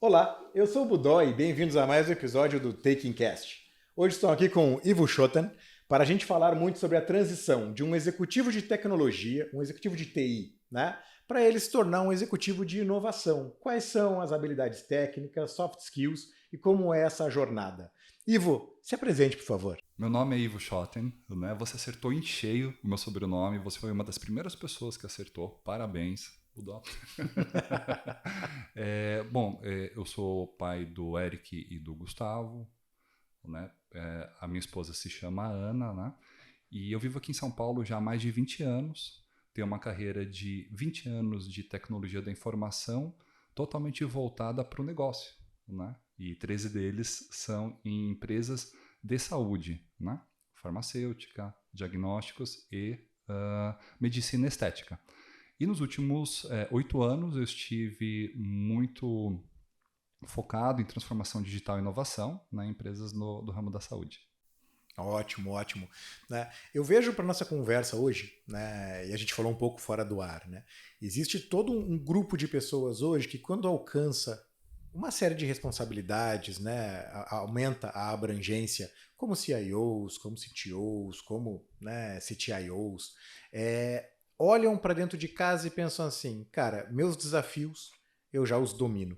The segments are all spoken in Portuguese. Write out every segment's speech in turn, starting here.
Olá, eu sou o Budó e bem-vindos a mais um episódio do Taking Cast. Hoje estou aqui com o Ivo Schotten para a gente falar muito sobre a transição de um executivo de tecnologia, um executivo de TI, né, para ele se tornar um executivo de inovação. Quais são as habilidades técnicas, soft skills e como é essa jornada? Ivo, se apresente, por favor. Meu nome é Ivo Schotten, né? Você acertou em cheio o meu sobrenome, você foi uma das primeiras pessoas que acertou. Parabéns, Budó. Eu sou pai do Eric e do Gustavo, né? A minha esposa se chama Ana, né? E eu vivo aqui em São Paulo já há mais de 20 anos. Tenho uma carreira de 20 anos de tecnologia da informação totalmente voltada para o negócio, né? E 13 deles são em empresas de saúde, né? Farmacêutica, diagnósticos e medicina estética. E nos últimos 8 anos eu estive muito focado em transformação digital e inovação, né, em empresas do ramo da saúde. Ótimo, ótimo. Né? Eu vejo para nossa conversa hoje, né, e a gente falou um pouco fora do ar, né, existe todo um grupo de pessoas hoje que quando alcança uma série de responsabilidades, né, aumenta a abrangência, como CIOs, como CTOs, como, né, CTIOs, olham para dentro de casa e pensam assim, cara, meus desafios eu já os domino.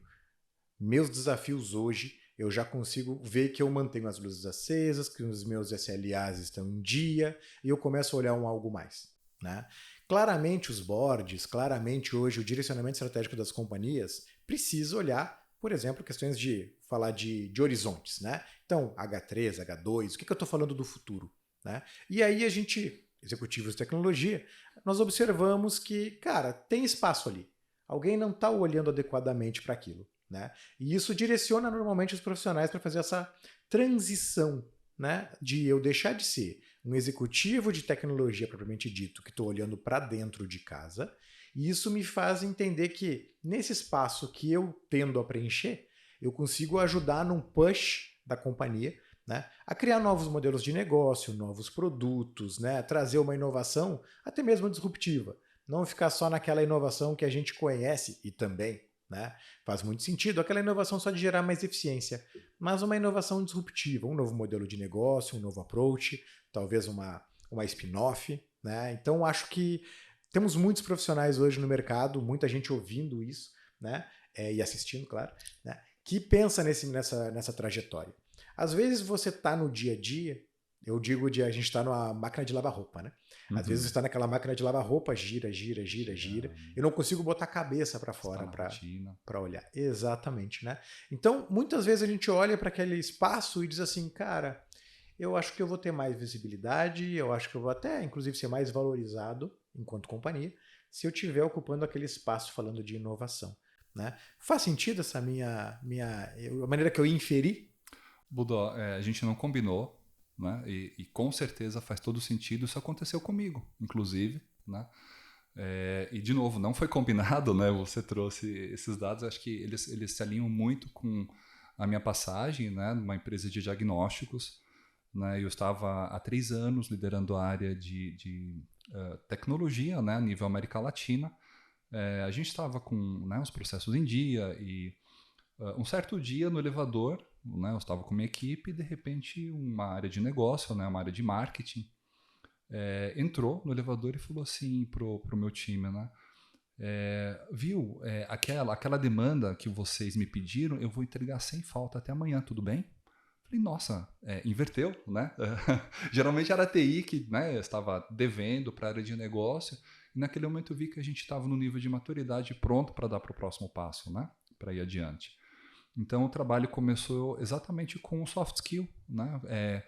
Meus desafios hoje, eu já consigo ver que eu mantenho as luzes acesas, que os meus SLAs estão em dia, e eu começo a olhar algo mais. Né? Claramente os boards, claramente hoje o direcionamento estratégico das companhias precisa olhar, por exemplo, questões de falar de horizontes. Né? Então, H3, H2, o que eu estou falando do futuro? Né? E aí a gente, executivos de tecnologia, nós observamos que, cara, tem espaço ali. Alguém não está olhando adequadamente para aquilo. Né? E isso direciona normalmente os profissionais para fazer essa transição, né? De eu deixar de ser um executivo de tecnologia propriamente dito, que estou olhando para dentro de casa, e isso me faz entender que nesse espaço que eu tendo a preencher, eu consigo ajudar num push da companhia, né? A criar novos modelos de negócio, novos produtos, né? Trazer uma inovação até mesmo disruptiva. Não ficar só naquela inovação que a gente conhece e também, né? Faz muito sentido aquela inovação só de gerar mais eficiência, mas uma inovação disruptiva, um novo modelo de negócio, um novo approach, talvez uma spin-off. Né? Então, acho que temos muitos profissionais hoje no mercado, muita gente ouvindo isso, né? E assistindo, claro, né? Que pensa nessa trajetória. Às vezes você está no dia a dia, eu digo de a gente está numa máquina de lavar roupa, né? Às vezes você está naquela máquina de lavar roupa, gira. Eu não consigo botar a cabeça para fora para olhar. Exatamente, né? Então, muitas vezes a gente olha para aquele espaço e diz assim, cara, eu acho que eu vou ter mais visibilidade, eu acho que eu vou até, inclusive, ser mais valorizado enquanto companhia se eu estiver ocupando aquele espaço falando de inovação. Né? Faz sentido essa a maneira que eu inferi? Budó, a gente não combinou, né? E com certeza faz todo sentido. Isso aconteceu comigo, inclusive, né? E de novo, não foi combinado, né? Você trouxe esses dados, acho que eles se alinham muito com a minha passagem, né? Numa empresa de diagnósticos, né? Eu estava há 3 anos liderando a área de tecnologia, né? A nível América Latina. A gente estava com, né, os processos em dia e um certo dia no elevador, né? Eu estava com minha equipe e de repente uma área de negócio, né? Uma área de marketing entrou no elevador e falou assim pro meu time, né? Viu, aquela demanda que vocês me pediram, eu vou entregar sem falta até amanhã, tudo bem? Falei, nossa, inverteu, né? Geralmente era a TI que, né, estava devendo para a área de negócio, e naquele momento eu vi que a gente estava no nível de maturidade pronto para dar para o próximo passo, né? Para ir adiante. Então o trabalho começou exatamente com o soft skill, né?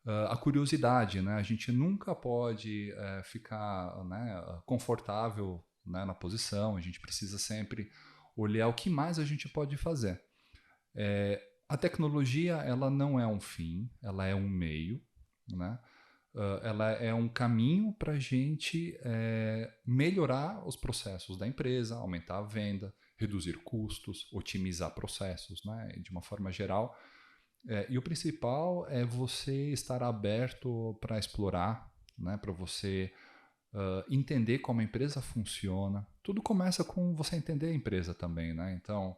A curiosidade, né? A gente nunca pode ficar, né, confortável, né, na posição, a gente precisa sempre olhar o que mais a gente pode fazer. A tecnologia, ela não é um fim, ela é um meio, né? Ela é um caminho para a gente melhorar os processos da empresa, aumentar a venda, reduzir custos, otimizar processos, né? De uma forma geral. E o principal é você estar aberto para explorar, né? Para você entender como a empresa funciona. Tudo começa com você entender a empresa também, né? Então,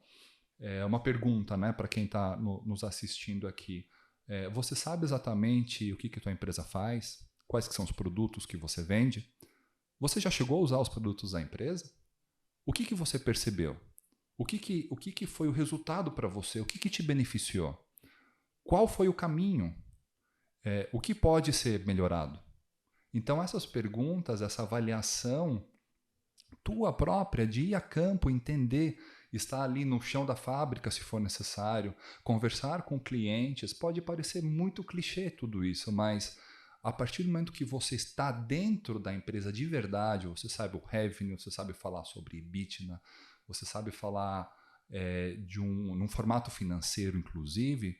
Uma pergunta, né, para quem está nos assistindo aqui. Você sabe exatamente o que a tua empresa faz? Quais que são os produtos que você vende? Você já chegou a usar os produtos da empresa? O que você percebeu? O que foi o resultado para você? O que te beneficiou? Qual foi o caminho? O que pode ser melhorado? Então, essas perguntas, essa avaliação tua própria de ir a campo, entender, estar ali no chão da fábrica se for necessário, conversar com clientes, pode parecer muito clichê tudo isso, mas a partir do momento que você está dentro da empresa de verdade, você sabe o revenue, você sabe falar sobre EBITDA, você sabe falar num formato financeiro, inclusive,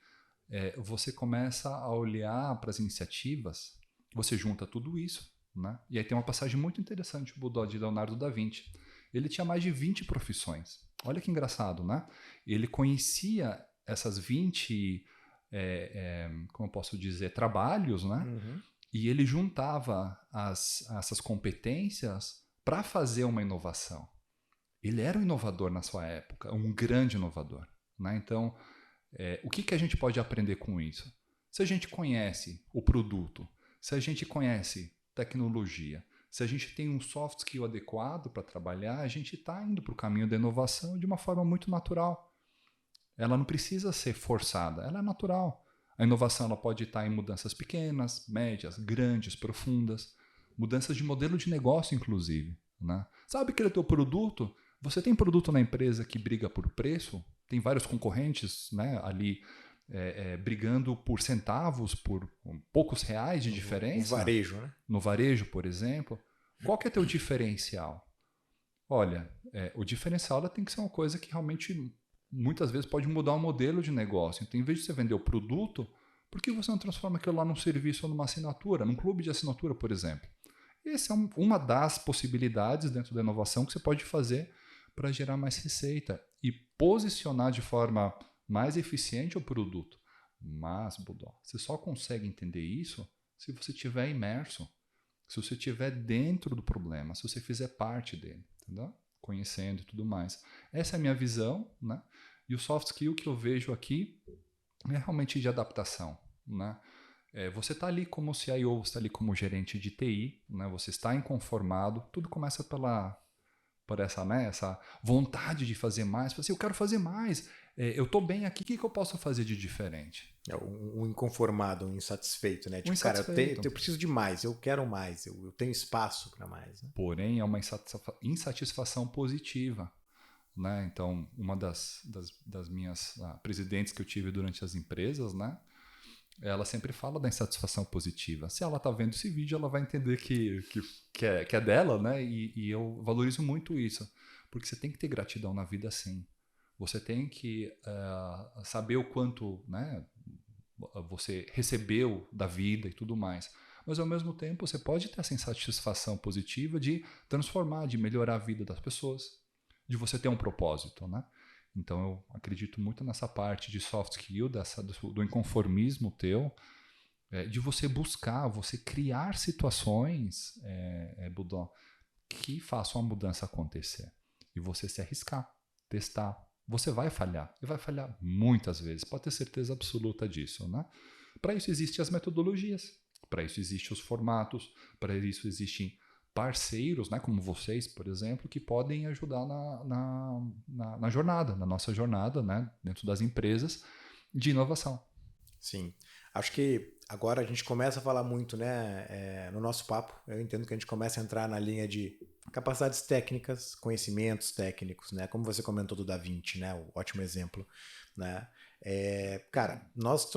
você começa a olhar para as iniciativas, você junta tudo isso, né? E aí tem uma passagem muito interessante, o Budó de Leonardo da Vinci. Ele tinha mais de 20 profissões. Olha que engraçado, né? Ele conhecia essas 20, como eu posso dizer, trabalhos, né? Uhum. E ele juntava essas competências para fazer uma inovação. Ele era um inovador na sua época, um grande inovador, né? Então, o que a gente pode aprender com isso? Se a gente conhece o produto, se a gente conhece tecnologia, se a gente tem um soft skill adequado para trabalhar, a gente está indo para o caminho da inovação de uma forma muito natural. Ela não precisa ser forçada, ela é natural. A inovação ela pode estar em mudanças pequenas, médias, grandes, profundas, mudanças de modelo de negócio, inclusive, né? Sabe aquele teu produto? Você tem produto na empresa que briga por preço? Tem vários concorrentes, né, ali brigando por centavos, por poucos reais de diferença. No varejo, né? No varejo, por exemplo. Qual que é teu diferencial? Olha, o diferencial ela tem que ser uma coisa que realmente muitas vezes pode mudar o modelo de negócio. Então, em vez de você vender o produto, por que você não transforma aquilo lá num serviço ou numa assinatura, num clube de assinatura, por exemplo? Essa é uma das possibilidades dentro da inovação que você pode fazer para gerar mais receita e posicionar de forma mais eficiente o produto. Mas, Budó, você só consegue entender isso se você estiver imerso, se você estiver dentro do problema, se você fizer parte dele, entendeu? Conhecendo e tudo mais. Essa é a minha visão, né? E o soft skill que eu vejo aqui é realmente de adaptação, né? Você está ali como CIO, você está ali como gerente de TI, né? Você está inconformado, tudo começa por essa, né, essa vontade de fazer mais. Você, eu quero fazer mais, eu estou bem aqui, o que eu posso fazer de diferente? Um inconformado, um insatisfeito, né? Um Tipo, cara, insatisfeito. eu preciso de mais, eu quero mais, eu tenho espaço para mais. Né? Porém, é uma insatisfação positiva. Né? Então, uma das minhas presidentes que eu tive durante as empresas, né? Ela sempre fala da insatisfação positiva. Se ela está vendo esse vídeo, ela vai entender que é dela, né? E eu valorizo muito isso. Porque você tem que ter gratidão na vida, sim. Você tem que saber o quanto, né, você recebeu da vida e tudo mais. Mas, ao mesmo tempo, você pode ter essa insatisfação positiva de transformar, de melhorar a vida das pessoas, de você ter um propósito, né? Então, eu acredito muito nessa parte de soft skill, do inconformismo teu, de você buscar, você criar situações, Budó, que façam a mudança acontecer. E você se arriscar, testar. Você vai falhar, e vai falhar muitas vezes, pode ter certeza absoluta disso, né? Para isso existem as metodologias, para isso existem os formatos, para isso existem parceiros, né, como vocês, por exemplo, que podem ajudar na jornada, na nossa jornada, né, dentro das empresas de inovação. Sim. Acho que agora a gente começa a falar muito, né, no nosso papo. Eu entendo que a gente começa a entrar na linha de capacidades técnicas, conhecimentos técnicos, né? Como você comentou do Da Vinci, né? O ótimo exemplo, né? Cara, nós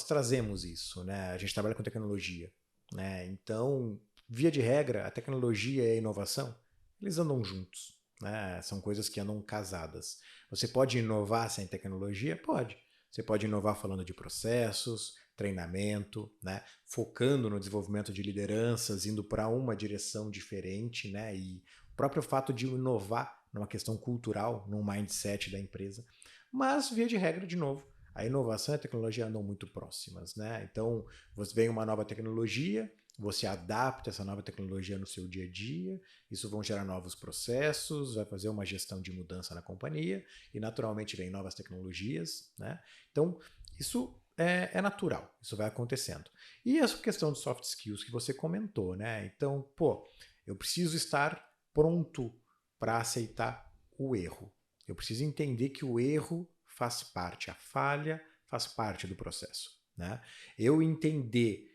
trazemos isso, né? A gente trabalha com tecnologia, né? Então, via de regra, a tecnologia e a inovação, eles andam juntos, né? São coisas que andam casadas. Você pode inovar sem tecnologia? Pode. Você pode inovar falando de processos, treinamento, né? Focando no desenvolvimento de lideranças, indo para uma direção diferente, né? E o próprio fato de inovar numa questão cultural, num mindset da empresa. Mas, via de regra, de novo, a inovação e a tecnologia andam muito próximas, né? Então, você vem uma nova tecnologia, você adapta essa nova tecnologia no seu dia a dia, isso vão gerar novos processos, vai fazer uma gestão de mudança na companhia e naturalmente vem novas tecnologias, né? Então, isso é natural, isso vai acontecendo. E essa questão de soft skills que você comentou, né? Então, eu preciso estar pronto para aceitar o erro. Eu preciso entender que o erro faz parte, a falha faz parte do processo, né? Eu entender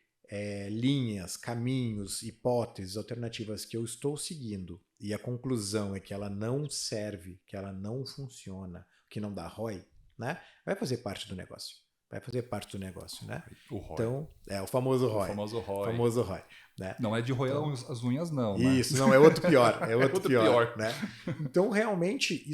linhas, caminhos, hipóteses, alternativas que eu estou seguindo e a conclusão é que ela não serve, que ela não funciona, que não dá ROI, né? Vai fazer parte do negócio. Vai fazer parte do negócio, né? O ROI. Então, o famoso ROI. O famoso ROI. O famoso ROI, né? Não é de roer então, as unhas, não, né? Isso, não, é outro pior. É outro pior. Né? Então, realmente,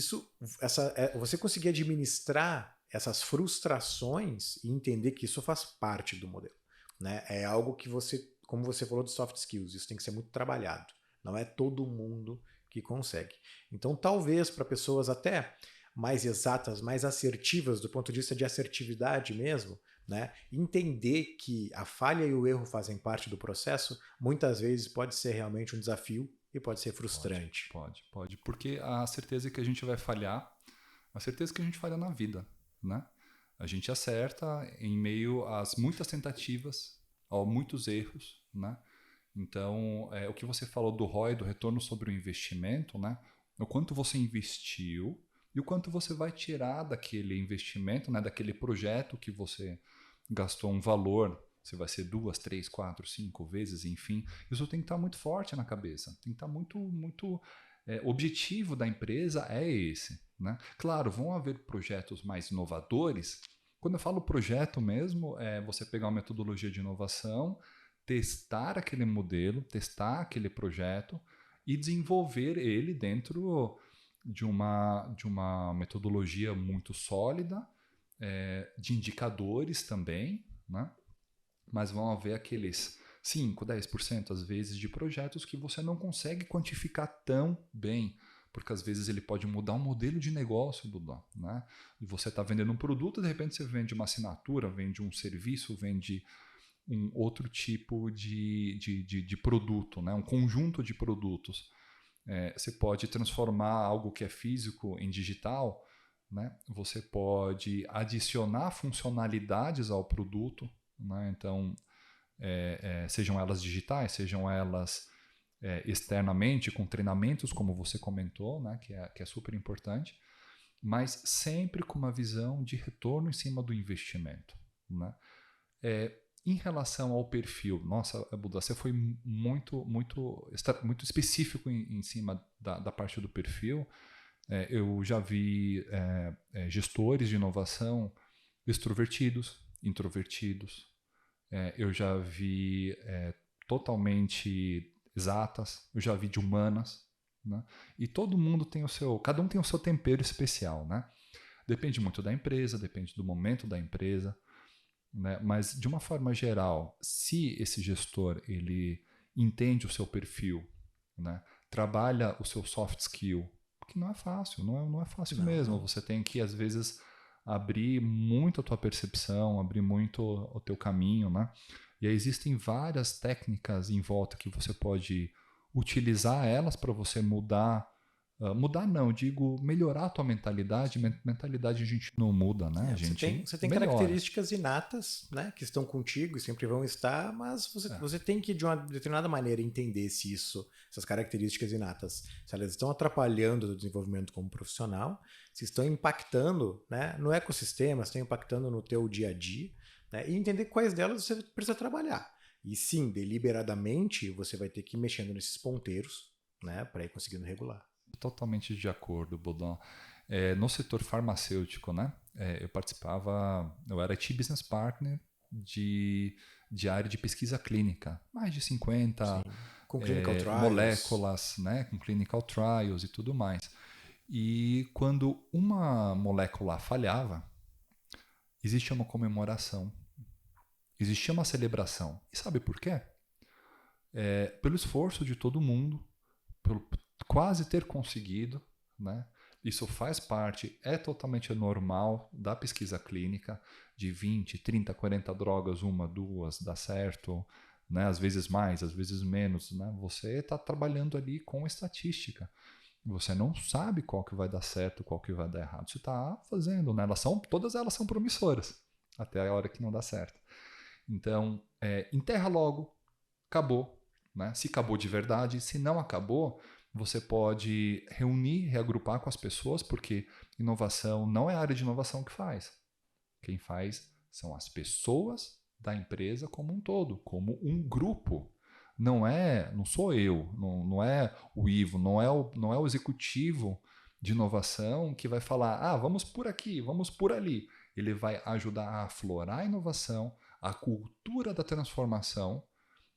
você conseguir administrar essas frustrações e entender que isso faz parte do modelo. Né? É algo que você, como você falou de soft skills, isso tem que ser muito trabalhado. Não é todo mundo que consegue. Então, talvez para pessoas até mais exatas, mais assertivas, do ponto de vista de assertividade mesmo, né? Entender que a falha e o erro fazem parte do processo, muitas vezes pode ser realmente um desafio e pode ser frustrante. Pode. Porque a certeza que a gente vai falhar, a certeza que a gente falha na vida, né? A gente acerta em meio às muitas tentativas, a muitos erros, né? Então, o que você falou do ROI, do retorno sobre o investimento, né? O quanto você investiu e o quanto você vai tirar daquele investimento, né? Daquele projeto que você gastou um valor, se vai ser 2, 3, 4, 5 vezes, enfim. Isso tem que estar muito forte na cabeça, tem que estar muito objetivo da empresa é esse, né? Claro, vão haver projetos mais inovadores. Quando eu falo projeto mesmo, é você pegar uma metodologia de inovação, testar aquele modelo, testar aquele projeto e desenvolver ele dentro de uma metodologia muito sólida, de indicadores também, né? Mas vão haver aqueles 5, 10% às vezes de projetos que você não consegue quantificar tão bem, porque às vezes ele pode mudar um modelo de negócio, Duda, né? E você está vendendo um produto, de repente você vende uma assinatura, vende um serviço, vende um outro tipo de produto, né? Um conjunto de produtos. Você pode transformar algo que é físico em digital, né? Você pode adicionar funcionalidades ao produto, né? Então, sejam elas digitais, sejam elas externamente, com treinamentos, como você comentou, né? que é super importante, mas sempre com uma visão de retorno em cima do investimento. Né? Em relação ao perfil, nossa, Buda, você foi muito específico em cima da parte do perfil. Eu já vi gestores de inovação extrovertidos, introvertidos. Eu já vi totalmente exatas, eu já vi de humanas. Né? E todo mundo tem cada um tem o seu tempero especial. Né? Depende muito da empresa, depende do momento da empresa. Né? Mas, de uma forma geral, se esse gestor ele entende o seu perfil, né? Trabalha o seu soft skill, porque não é fácil, não é fácil mesmo. Você tem que, às vezes, abrir muito a tua percepção, abrir muito o teu caminho. Né? E aí existem várias técnicas em volta que você pode utilizar elas para você mudar. Mudar não, digo melhorar a tua mentalidade. Mentalidade a gente não muda, né? A gente você tem características inatas, né, que estão contigo e sempre vão estar, mas você tem que, de uma determinada maneira, entender se essas características inatas, se elas estão atrapalhando o desenvolvimento como profissional, se estão impactando, né, no ecossistema, se estão impactando no teu dia a dia, né, e entender quais delas você precisa trabalhar. E sim, deliberadamente, você vai ter que ir mexendo nesses ponteiros, né, para ir conseguindo regular. Totalmente de acordo, Bodon. No setor farmacêutico, né? Eu era IT Business Partner de área de pesquisa clínica, mais de 50 com clinical trials, moléculas, né? Com clinical trials e tudo mais. E quando uma molécula falhava, existia uma comemoração, existia uma celebração. E sabe por quê? Pelo esforço de todo mundo, pelo quase ter conseguido, né? Isso faz parte, é totalmente normal da pesquisa clínica, de 20, 30, 40 drogas, 1, 2, dá certo, né? Às vezes mais, às vezes menos, né? Você está trabalhando ali com estatística. Você não sabe qual que vai dar certo, qual que vai dar errado. Você está fazendo, né? Todas elas são promissoras, até a hora que não dá certo. Então, enterra logo, acabou. Né? Se acabou de verdade, se não acabou, você pode reunir, reagrupar com as pessoas, porque inovação não é a área de inovação que faz. Quem faz são as pessoas da empresa como um todo, como um grupo. Não sou eu, não é o Ivo, não é o executivo de inovação que vai falar, vamos por aqui, vamos por ali. Ele vai ajudar a aflorar a inovação, a cultura da transformação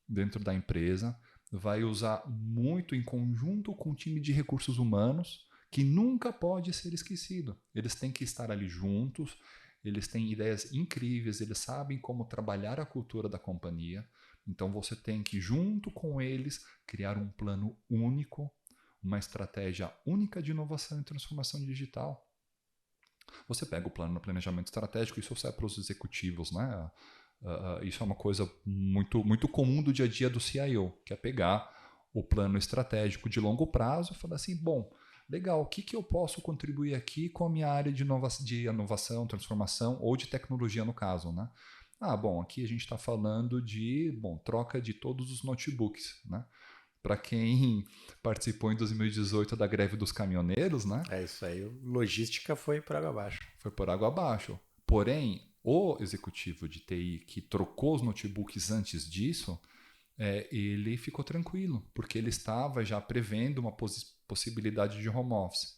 dentro da empresa, vai usar muito em conjunto com o time de recursos humanos, que nunca pode ser esquecido. Eles têm que estar ali juntos, eles têm ideias incríveis, eles sabem como trabalhar a cultura da companhia. Então você tem que, junto com eles, criar um plano único, uma estratégia única de inovação e transformação digital. Você pega o plano no planejamento estratégico, isso sai para os executivos, né? Isso é uma coisa muito, muito comum do dia a dia do CIO, que é pegar o plano estratégico de longo prazo e falar assim, bom, legal, o que eu posso contribuir aqui com a minha área de inovação, transformação ou de tecnologia no caso, né? Bom, aqui a gente está falando de troca de todos os notebooks, né? Para quem participou em 2018 da greve dos caminhoneiros, né? É isso aí, logística foi por água abaixo. Foi por água abaixo. Porém, o executivo de TI que trocou os notebooks antes disso, ele ficou tranquilo, porque ele estava já prevendo uma possibilidade de home office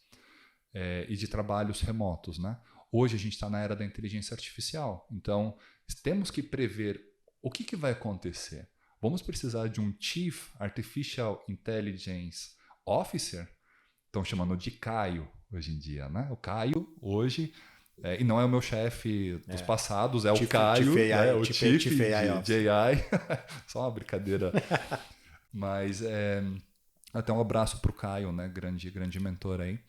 e de trabalhos remotos, né? Hoje a gente está na era da inteligência artificial, então temos que prever o que vai acontecer. Vamos precisar de um Chief Artificial Intelligence Officer, estão chamando de Caio hoje em dia, né? O Caio hoje, e não é o meu chefe dos passados, é o Caio, Chief AI, o Chief AI de AI, só uma brincadeira, mas até um abraço para o Caio, né? Grande mentor aí.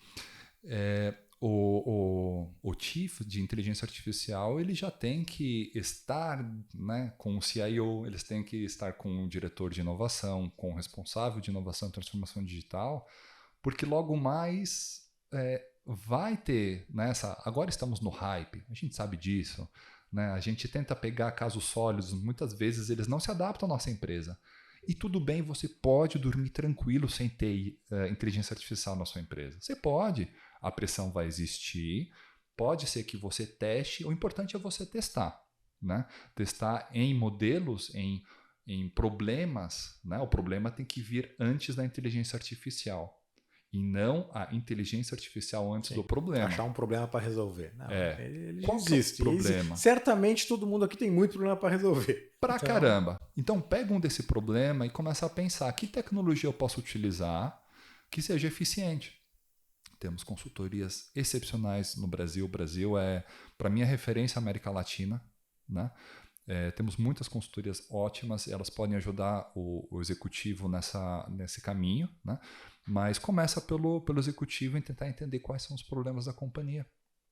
O Chief de Inteligência Artificial, ele já tem que estar, né, com o CIO, eles têm que estar com o diretor de inovação, com o responsável de inovação e transformação digital, porque logo mais vai ter nessa. Agora estamos no hype, a gente sabe disso, né? A gente tenta pegar casos sólidos, muitas vezes eles não se adaptam à nossa empresa. E tudo bem, você pode dormir tranquilo sem ter inteligência artificial na sua empresa. Você pode, a pressão vai existir, pode ser que você teste, o importante é você testar, né? Testar em modelos, em problemas, né? O problema tem que vir antes da inteligência artificial. E não a inteligência artificial antes do problema. Achar um problema para resolver. Não, ele Qual existe. Que é o problema? Certamente todo mundo aqui tem muito problema para resolver. Caramba. Então pega desse problema e começa a pensar que tecnologia eu posso utilizar que seja eficiente. Temos consultorias excepcionais no Brasil. O Brasil para mim, a referência à América Latina, né? Temos muitas consultorias ótimas, elas podem ajudar o executivo nesse caminho, né? Mas começa pelo executivo em tentar entender quais são os problemas da companhia,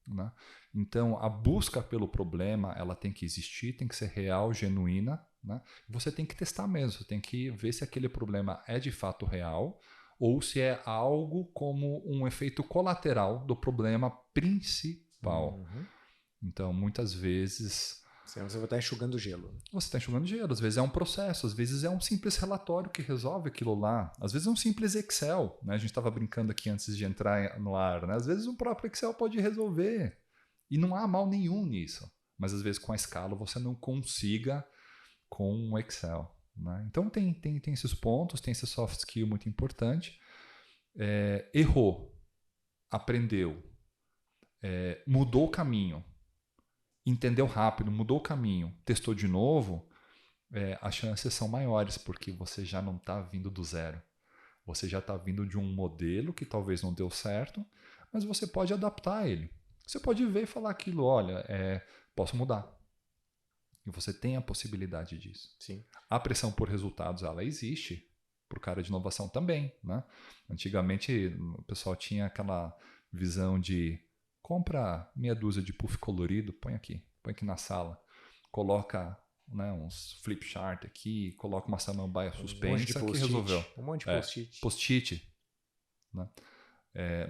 né? Então, a busca pelo problema ela tem que existir, tem que ser real, genuína, né? Você tem que testar mesmo, você tem que ver se aquele problema é de fato real ou se é algo como um efeito colateral do problema principal. Uhum. Então, muitas vezes... Senão você vai estar enxugando gelo. Você está enxugando gelo. Às vezes é um processo, às vezes é um simples relatório que resolve aquilo lá. Às vezes é um simples Excel, né? A gente estava brincando aqui antes de entrar no ar, né? Às vezes o próprio Excel pode resolver. E não há mal nenhum nisso. Mas às vezes com a escala você não consiga com o Excel, né? Então tem esses pontos, tem esse soft skill muito importante. Errou, aprendeu, mudou o caminho. Entendeu rápido, mudou o caminho, testou de novo, as chances são maiores, porque você já não está vindo do zero. Você já está vindo de um modelo que talvez não deu certo, mas você pode adaptar ele. Você pode ver e falar aquilo, olha, posso mudar. E você tem a possibilidade disso. Sim. A pressão por resultados, ela existe, para o cara de inovação também, né? Antigamente, o pessoal tinha aquela visão de compra meia dúzia de puff colorido, põe aqui na sala, coloca né, uns flip chart aqui, coloca uma samambaia suspensa que post-it, resolveu. Um monte de post-it. Post-it, né?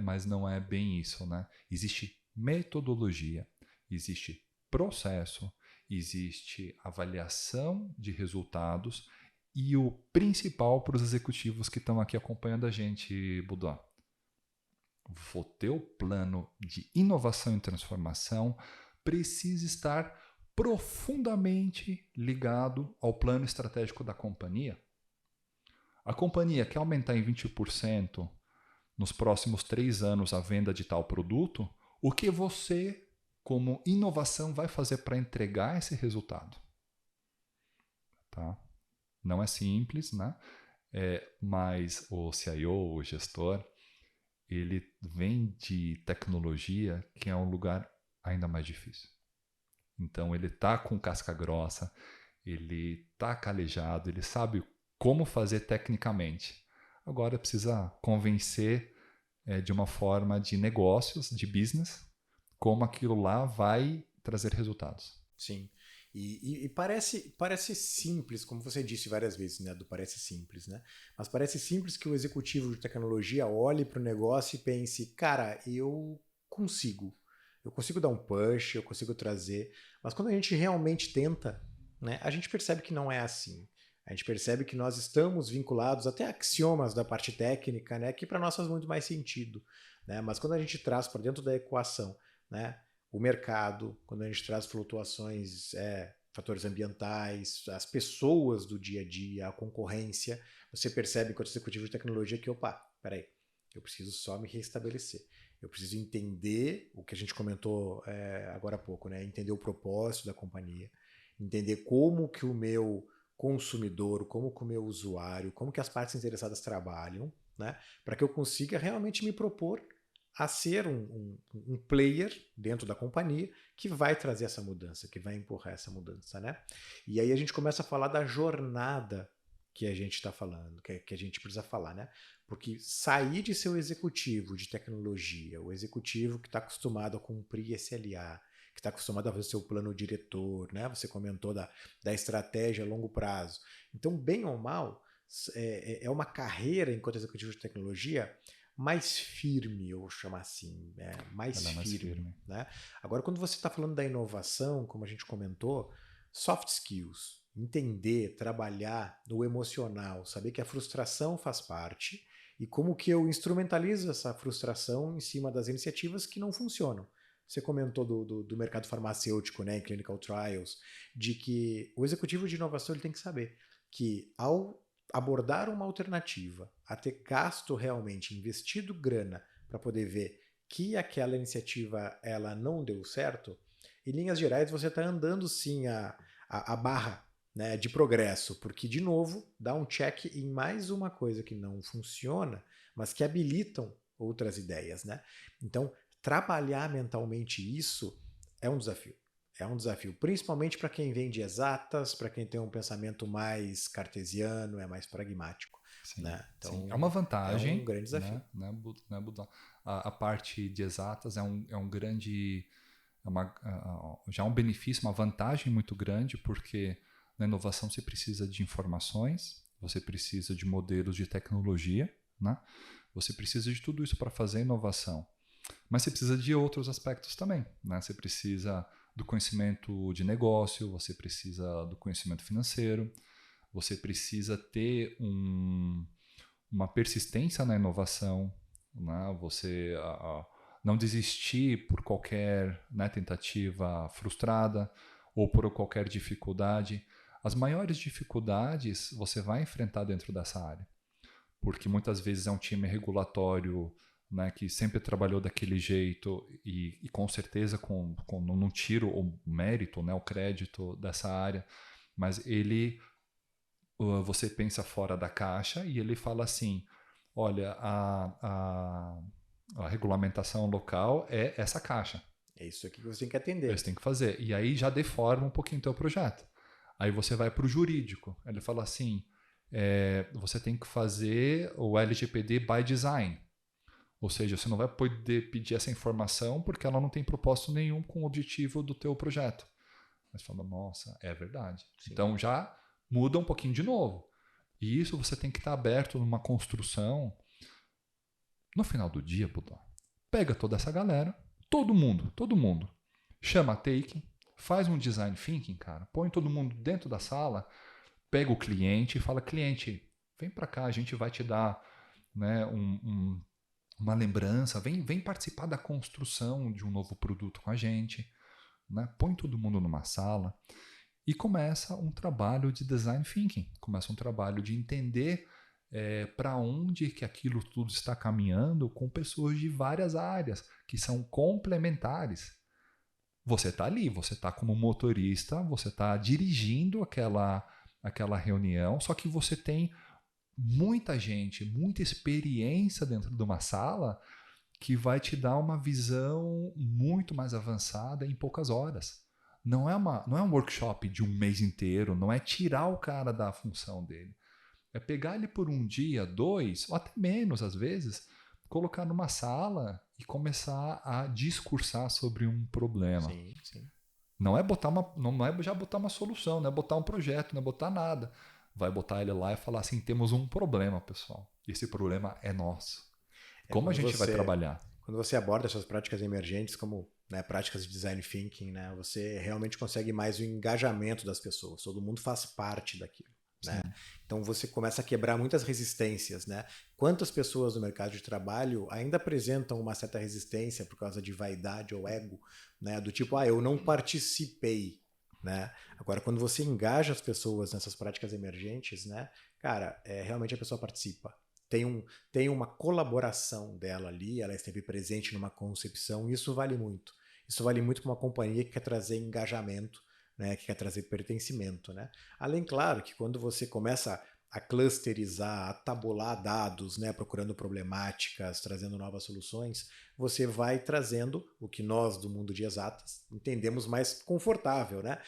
Mas não é bem isso, né? Existe metodologia, existe processo, existe avaliação de resultados e o principal para os executivos que estão aqui acompanhando a gente, Budó. O teu plano de inovação e transformação precisa estar profundamente ligado ao plano estratégico da companhia. A companhia quer aumentar em 20% nos próximos 3 anos a venda de tal produto, o que você, como inovação, vai fazer para entregar esse resultado? Tá? Não é simples, né? Mas o CIO, o gestor, ele vem de tecnologia, que é um lugar ainda mais difícil. Então ele tá com casca grossa, ele tá calejado, ele sabe como fazer tecnicamente. Agora precisa convencer de uma forma de negócios, de business, como aquilo lá vai trazer resultados. Sim. E parece simples, como você disse várias vezes, né? Parece simples, né? Mas parece simples que o executivo de tecnologia olhe para o negócio e pense, cara, eu consigo dar um push, eu consigo trazer. Mas quando a gente realmente tenta, né, a gente percebe que não é assim. A gente percebe que nós estamos vinculados até a axiomas da parte técnica, né, que para nós faz muito mais sentido, né? Mas quando a gente traz para dentro da equação, né, o mercado, quando a gente traz flutuações, fatores ambientais, as pessoas do dia a dia, a concorrência, você percebe enquanto executivo de tecnologia que, opa, peraí, eu preciso só me restabelecer. Eu preciso entender o que a gente comentou agora há pouco, né? Entender o propósito da companhia, entender como que o meu consumidor, como que o meu usuário, como que as partes interessadas trabalham, né? Para que eu consiga realmente me propor a ser um player dentro da companhia que vai trazer essa mudança, que vai empurrar essa mudança, né? E aí a gente começa a falar da jornada que a gente está falando, que a gente precisa falar, né? Porque sair de ser o executivo de tecnologia, o executivo que está acostumado a cumprir SLA, que está acostumado a fazer seu plano diretor, né? Você comentou da estratégia a longo prazo. Então, bem ou mal, é uma carreira enquanto executivo de tecnologia mais firme, eu vou chamar assim, mais firme. Né? Agora, quando você está falando da inovação, como a gente comentou, soft skills, entender, trabalhar no emocional, saber que a frustração faz parte e como que eu instrumentalizo essa frustração em cima das iniciativas que não funcionam. Você comentou do mercado farmacêutico, né, em clinical trials, de que o executivo de inovação ele tem que saber que ao abordar uma alternativa, a ter gasto realmente, investido grana para poder ver que aquela iniciativa ela não deu certo, em linhas gerais você está andando sim a barra, né, de progresso, porque de novo dá um check em mais uma coisa que não funciona, mas que habilitam outras ideias, né? Então, trabalhar mentalmente isso é um desafio. É um desafio, principalmente para quem vem de exatas, para quem tem um pensamento mais cartesiano, é mais pragmático. Sim, né? Então, sim. É uma vantagem. É um grande desafio. Né, a parte de exatas é um grande. Já um benefício, uma vantagem muito grande, porque na inovação você precisa de informações, você precisa de modelos de tecnologia, né? Você precisa de tudo isso para fazer inovação. Mas você precisa de outros aspectos também. Né? Você precisa do conhecimento de negócio, você precisa do conhecimento financeiro, você precisa ter uma persistência na inovação, né? Você não desistir por qualquer, né, tentativa frustrada ou por qualquer dificuldade. As maiores dificuldades você vai enfrentar dentro dessa área, porque muitas vezes é um time regulatório, né, que sempre trabalhou daquele jeito e com certeza não tiro o mérito, né, o crédito dessa área, mas você pensa fora da caixa e ele fala assim, olha, a regulamentação local é essa caixa. É isso aqui que você tem que atender. Você tem que fazer. E aí já deforma um pouquinho o teu projeto. Aí você vai para o jurídico. Ele fala assim, você tem que fazer o LGPD by design. Ou seja, você não vai poder pedir essa informação porque ela não tem propósito nenhum com o objetivo do teu projeto. Mas fala, nossa, é verdade. Sim. Então já muda um pouquinho de novo. E isso você tem que estar aberto numa construção. No final do dia, Budó, pega toda essa galera, todo mundo, chama a Take, faz um design thinking, cara, põe todo mundo dentro da sala, pega o cliente e fala, cliente, vem para cá, a gente vai te dar, né, uma lembrança, vem participar da construção de um novo produto com a gente, né? Põe todo mundo numa sala e começa um trabalho de design thinking, começa um trabalho de entender para onde que aquilo tudo está caminhando com pessoas de várias áreas que são complementares. Você está ali, você está como motorista, você está dirigindo aquela reunião, só que você tem muita gente, muita experiência dentro de uma sala que vai te dar uma visão muito mais avançada em poucas horas. Não é um workshop de um mês inteiro, não é tirar o cara da função dele. É pegar ele por um dia, 2, ou até menos às vezes, colocar numa sala e começar a discursar sobre um problema. Sim, sim. Não é já botar uma solução, não é botar um projeto, não é botar nada. Vai botar ele lá e falar assim, temos um problema, pessoal. E esse problema é nosso. Como a gente vai trabalhar? Quando você aborda essas práticas emergentes como, né, práticas de design thinking, né, você realmente consegue mais o engajamento das pessoas. Todo mundo faz parte daquilo. Né? Então você começa a quebrar muitas resistências. Né? Quantas pessoas no mercado de trabalho ainda apresentam uma certa resistência por causa de vaidade ou ego, né? Do tipo, eu não participei. Né? Agora, quando você engaja as pessoas nessas práticas emergentes, né, cara, realmente a pessoa participa. Tem uma colaboração dela ali, ela esteve presente numa concepção, e isso vale muito. Isso vale muito para uma companhia que quer trazer engajamento, né, que quer trazer pertencimento. Né? Além, claro, que quando você começa a clusterizar, a tabular dados, né, procurando problemáticas, trazendo novas soluções, você vai trazendo o que nós do mundo de exatas entendemos mais confortável. Né?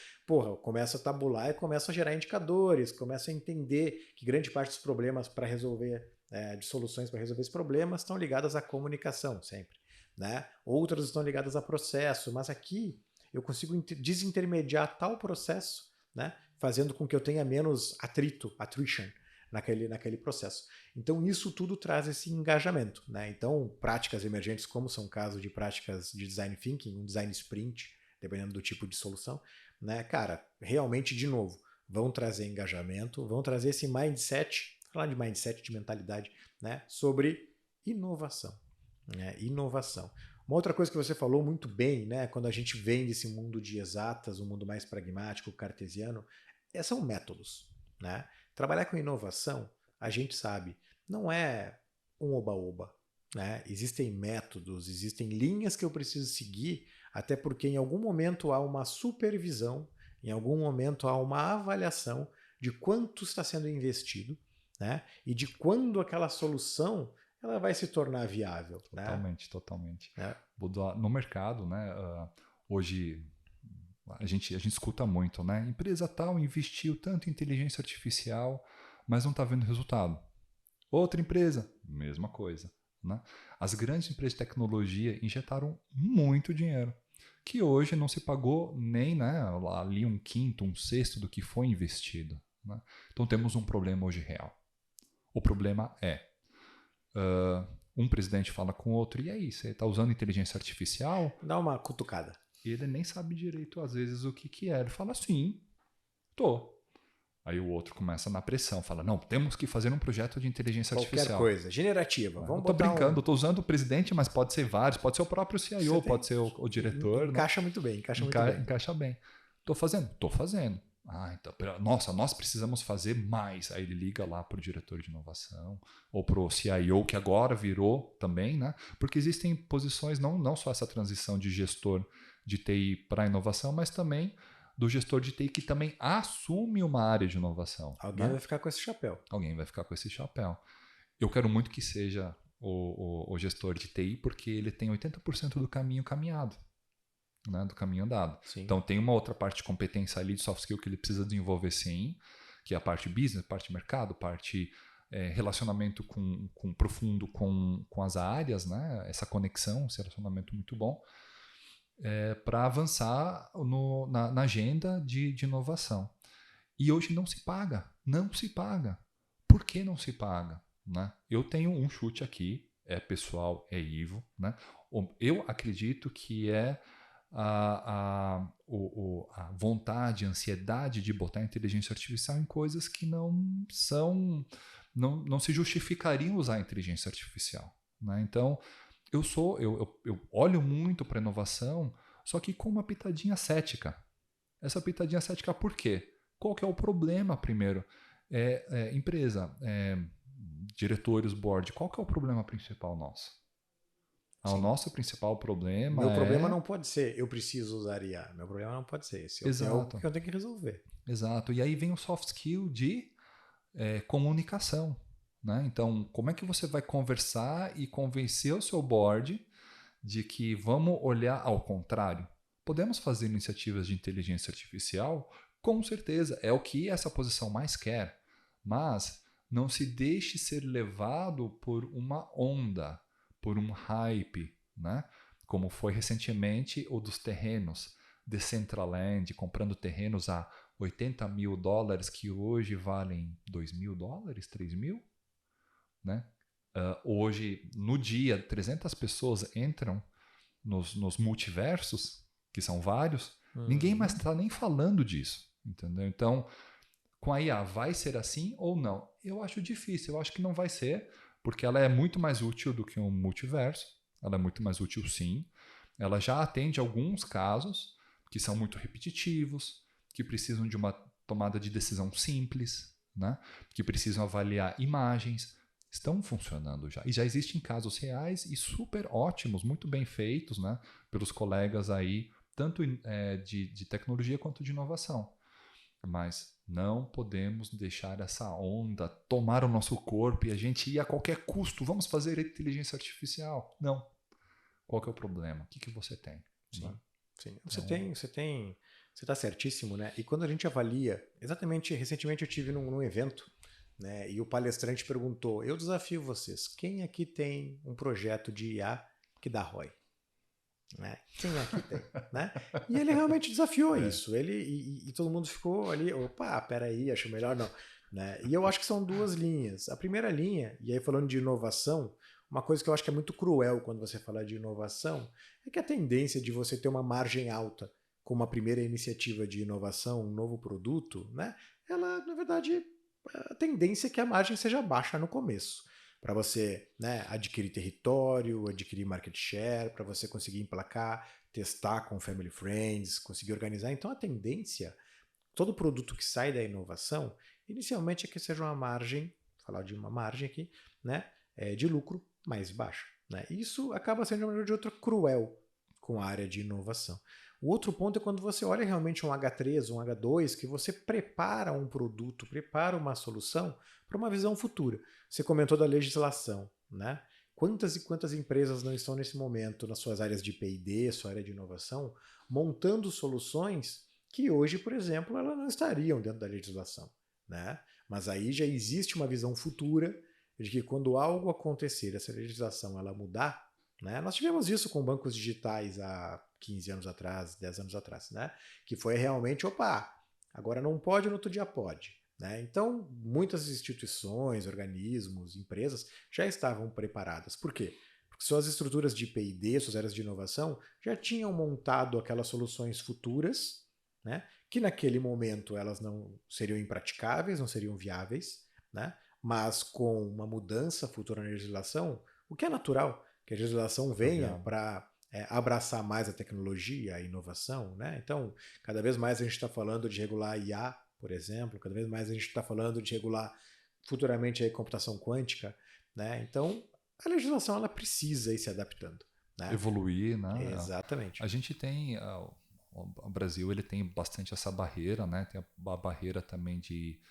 Começa a tabular e começa a gerar indicadores, começa a entender que grande parte dos problemas para resolver, de soluções para resolver esses problemas estão ligadas à comunicação sempre. Né? Outras estão ligadas a processo, mas aqui eu consigo desintermediar tal processo, né, fazendo com que eu tenha menos attrition naquele processo. Então isso tudo traz esse engajamento. Né? Então práticas emergentes, como são casos de práticas de design thinking, um design sprint, dependendo do tipo de solução, né, cara, realmente, de novo, vão trazer engajamento, vão trazer esse mindset, falar de mindset, de mentalidade, né, sobre inovação. Né? Inovação. Uma outra coisa que você falou muito bem, né, quando a gente vem desse mundo de exatas, um mundo mais pragmático, cartesiano, são métodos. Né? Trabalhar com inovação, a gente sabe, não é um oba-oba. Né? Existem métodos, existem linhas que eu preciso seguir, até porque em algum momento há uma supervisão, em algum momento há uma avaliação de quanto está sendo investido, né? E de quando aquela solução ela vai se tornar viável. Totalmente, né? Totalmente. No mercado, né, hoje a gente escuta muito, né? Empresa tal investiu tanto em inteligência artificial, mas não está vendo resultado. Outra empresa, mesma coisa. Né? As grandes empresas de tecnologia injetaram muito dinheiro, que hoje não se pagou nem, né, ali 1/5, 1/6 do que foi investido. Né? Então temos um problema hoje real. O problema é um presidente fala com o outro, e aí, você está usando inteligência artificial? Dá uma cutucada. E ele nem sabe direito, às vezes, o que é. Ele fala, sim, tô. Aí o outro começa na pressão, fala, não, temos que fazer um projeto de inteligência artificial. Qualquer coisa, generativa. Vamos eu tô brincando, eu tô usando o presidente, mas pode ser vários, pode ser o próprio CIO, pode ser o diretor. Encaixa muito bem, encaixa bem. Tô fazendo. Então, nossa, nós precisamos fazer mais. Aí ele liga lá pro diretor de inovação, ou pro CIO, que agora virou também, né? Porque existem posições, não só essa transição de gestor de TI para inovação, mas também do gestor de TI que também assume uma área de inovação. Alguém vai ficar com esse chapéu. Alguém vai ficar com esse chapéu. Eu quero muito que seja o gestor de TI, porque ele tem 80% do caminho caminhado, né, do caminho andado. Sim. Então tem uma outra parte de competência ali de soft skill que ele precisa desenvolver sim, que é a parte business, parte mercado, parte relacionamento profundo com as áreas, né, essa conexão, esse relacionamento muito bom. para avançar na agenda de inovação. E hoje não se paga. Não se paga. Por que não se paga? Né? Eu tenho um chute aqui, é pessoal, é Ivo. Né? Eu acredito que é a vontade, a ansiedade de botar inteligência artificial em coisas que não se justificariam usar a inteligência artificial. Né? Então, eu olho muito para a inovação, só que com uma pitadinha cética. Essa pitadinha cética por quê? Qual que é o problema, primeiro? Empresa, diretores, board, qual que é o problema principal nosso? O nosso principal problema Meu problema não pode ser eu preciso usar IA. Meu problema não pode ser esse. É o que eu tenho que resolver. Exato. E aí vem o soft skill de comunicação. Né? Então, como é que você vai conversar e convencer o seu board de que vamos olhar ao contrário? Podemos fazer iniciativas de inteligência artificial? Com certeza, é o que essa posição mais quer. Mas não se deixe ser levado por uma onda, por um hype, né? Como foi recentemente o dos terrenos, Decentraland, comprando terrenos a $80 mil, que hoje valem $2 mil, $3 mil. Né? Hoje, no dia, 300 pessoas entram nos multiversos, que são vários, ninguém mais está nem falando disso. Entendeu? Então, com a IA, vai ser assim ou não? Eu acho difícil, eu acho que não vai ser, porque ela é muito mais útil do que um multiverso. Ela é muito mais útil, sim. Ela já atende alguns casos que são muito repetitivos, que precisam de uma tomada de decisão simples, né? Que precisam avaliar imagens. Estão funcionando já. E já existem casos reais e super ótimos, muito bem feitos, né? Pelos colegas aí, tanto de tecnologia quanto de inovação. Mas não podemos deixar essa onda tomar o nosso corpo e a gente ir a qualquer custo. Vamos fazer inteligência artificial. Não. Qual que é o problema? O que você tem? Sim, Né? sim. Você está certíssimo, né? E quando a gente avalia, exatamente, recentemente eu tive num evento, né? E o palestrante perguntou: eu desafio vocês, quem aqui tem um projeto de IA que dá ROI? Né? Quem aqui tem? Né? E ele realmente desafiou isso. E todo mundo ficou ali, opa, peraí, acho melhor não. Né? E eu acho que são duas linhas. A primeira linha, e aí falando de inovação, uma coisa que eu acho que é muito cruel quando você fala de inovação é que a tendência de você ter uma margem alta com uma primeira iniciativa de inovação, um novo produto, né? Ela, na verdade, a tendência é que a margem seja baixa no começo. Para você, né, adquirir território, adquirir market share, para você conseguir emplacar, testar com family friends, conseguir organizar. Então a tendência, todo produto que sai da inovação, inicialmente é que seja uma margem, vou falar de uma margem aqui, né, de lucro mais baixa. Né? Isso acaba sendo, de uma maneira de outra, cruel com a área de inovação. O outro ponto é quando você olha realmente um H3, um H2, que você prepara um produto, prepara uma solução para uma visão futura. Você comentou da legislação, né? Quantas e quantas empresas não estão nesse momento nas suas áreas de P&D, sua área de inovação, montando soluções que hoje, por exemplo, elas não estariam dentro da legislação, né? Mas aí já existe uma visão futura de que quando algo acontecer, essa legislação ela mudar, né? Nós tivemos isso com bancos digitais há 15 anos atrás, 10 anos atrás, né? Que foi realmente, opa, agora não pode, no outro dia pode. Né? Então, muitas instituições, organismos, empresas já estavam preparadas. Por quê? Porque suas estruturas de P&D, suas áreas de inovação, já tinham montado aquelas soluções futuras, né? Que naquele momento elas não seriam impraticáveis, não seriam viáveis, né? Mas com uma mudança futura na legislação, o que é natural, que a legislação venha para abraçar mais a tecnologia, a inovação. Né? Então, cada vez mais a gente está falando de regular IA, por exemplo, cada vez mais a gente está falando de regular futuramente a computação quântica. Né? Então, a legislação ela precisa ir se adaptando. Né? Evoluir, né? Exatamente. A gente tem... O Brasil ele tem bastante essa barreira, né? Tem a barreira também de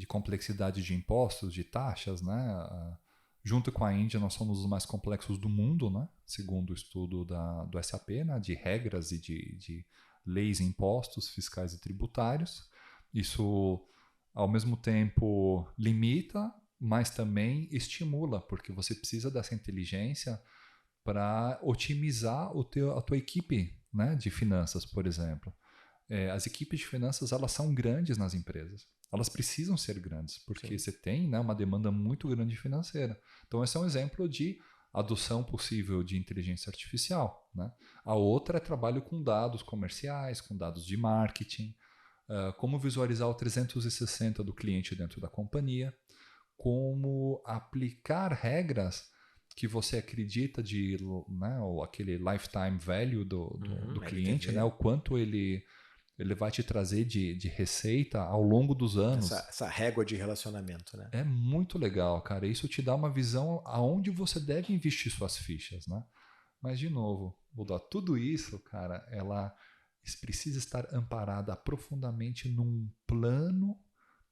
complexidade de impostos, de taxas, né? Junto com a Índia, nós somos os mais complexos do mundo, né? Segundo o estudo do SAP, né? De regras e de leis e impostos fiscais e tributários. Isso, ao mesmo tempo, limita, mas também estimula, porque você precisa dessa inteligência para otimizar a tua equipe, né, de finanças, por exemplo. As equipes de finanças, elas são grandes nas empresas. Elas precisam ser grandes, porque você tem, né, uma demanda muito grande financeira. Então, esse é um exemplo de adoção possível de inteligência artificial, né? A outra é trabalho com dados comerciais, com dados de marketing, como visualizar o 360 do cliente dentro da companhia, como aplicar regras que você acredita né, aquele lifetime value do cliente, né, o quanto ele vai te trazer de receita ao longo dos anos. Essa régua de relacionamento, né? É muito legal, cara. Isso te dá uma visão aonde você deve investir suas fichas, né? Mas, de novo, Budó, tudo isso, cara, ela precisa estar amparada profundamente num plano